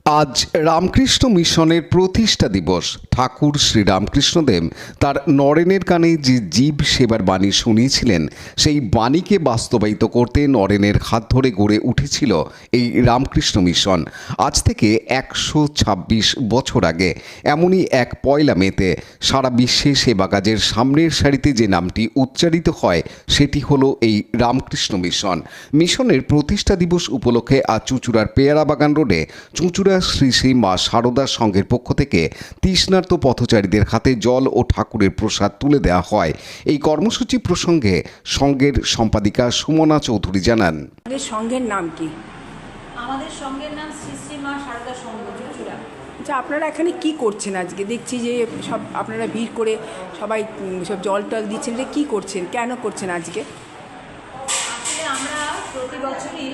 আজ রামকৃষ্ণ মিশনের প্রতিষ্ঠা দিবস। ঠাকুর শ্রী রামকৃষ্ণদেব তার নরেনের কানে যে জীব সেবার বাণী শুনিয়েছিলেন, সেই বাণীকে বাস্তবায়িত করতে নরেনের হাত ধরে গড়ে উঠেছিল এই রামকৃষ্ণ মিশন। আজ থেকে 126 বছর আগে এমনই এক পয়লা মেতে সারা বিশ্বে সেবা কাজের সামনের সারিতে যে নামটি উচ্চারিত হয়, সেটি হলো এই রামকৃষ্ণ মিশন। মিশনের প্রতিষ্ঠা দিবস উপলক্ষে আজ চুঁচুড়ার পেয়ারা বাগান রোডে চুঁচুড়া শ্রী শ্রী মা শারদা সংঘের পক্ষ থেকে তৃষ্ণার্ত পথচারীদের হাতে জল ও ঠাকুরের প্রসাদ তুলে দেওয়া হয়। এই কর্মসূচি প্রসঙ্গে সংঘের সম্পাদিকা সুমনা চৌধুরী জানান, আমাদের সংঘের নাম কি? আমাদের সংঘের নাম শ্রী শ্রী মা শারদা সংঘ চুঁচুড়া। আচ্ছা, আপনারা এখানে কি করছেন আজকে? দেখছি যে সব আপনারা ভিড় করে সবাই সব জল টল দিচ্ছেন, যে কী করছেন, কেন করছেন আজকে? আসলে আমরা প্রতি বছরই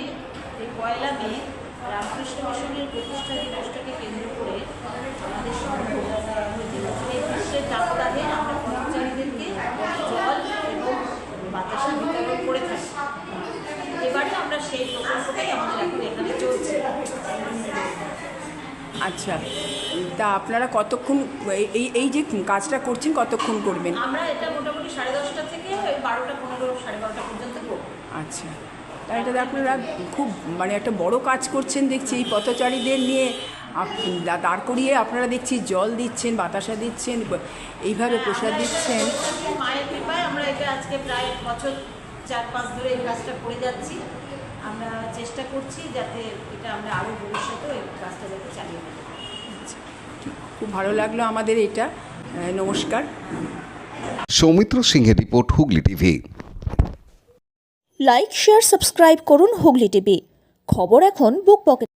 এই পয়লা মে রামকৃষ্ণ মিশনের প্রতিষ্ঠা দিবসটাকে কেন্দ্র করে আমাদের সংঘ এই বিশ্বের তাপদাহে আমরা কর্মচারীদেরকে জল এবং বাতাসা বিতরণ করে থাকি। এবারে আমরা সেই প্রকল্পটাই আমাদের এখন এখানে চলছে। আচ্ছা, তা আপনারা কতক্ষণ এই এই যে কাজটা করছেন কতক্ষণ করবেন? আমরা এটা মোটামুটি 10:30 থেকে 12:15 12:30 পর্যন্ত করব। আচ্ছা, তা এটাতে আপনারা খুব একটা বড় কাজ করছেন দেখছি। এই পথচারীদের নিয়ে দাঁড় করিয়ে আপনারা দেখছি জল দিচ্ছেন, বাতাসা দিচ্ছেন, এইভাবে প্রসাদ দিচ্ছেন। মায়ের কৃপায় আমরা এটা আজকে প্রায় বছর 4-5 ধরে এই কাজটা করে যাচ্ছি। আমরা চেষ্টা করছি যাতে এটা আমরা আরও ভবিষ্যতেও এই কাজটা যাতে চালিয়ে যেতে পারি। খুব ভালো লাগলো আমাদের এটা। নমস্কার। সৌমিত্র সিংহের report, Hooghly TV. Like, share, subscribe করুন হুগলি টিভি। খবর এখন বুক পকেট।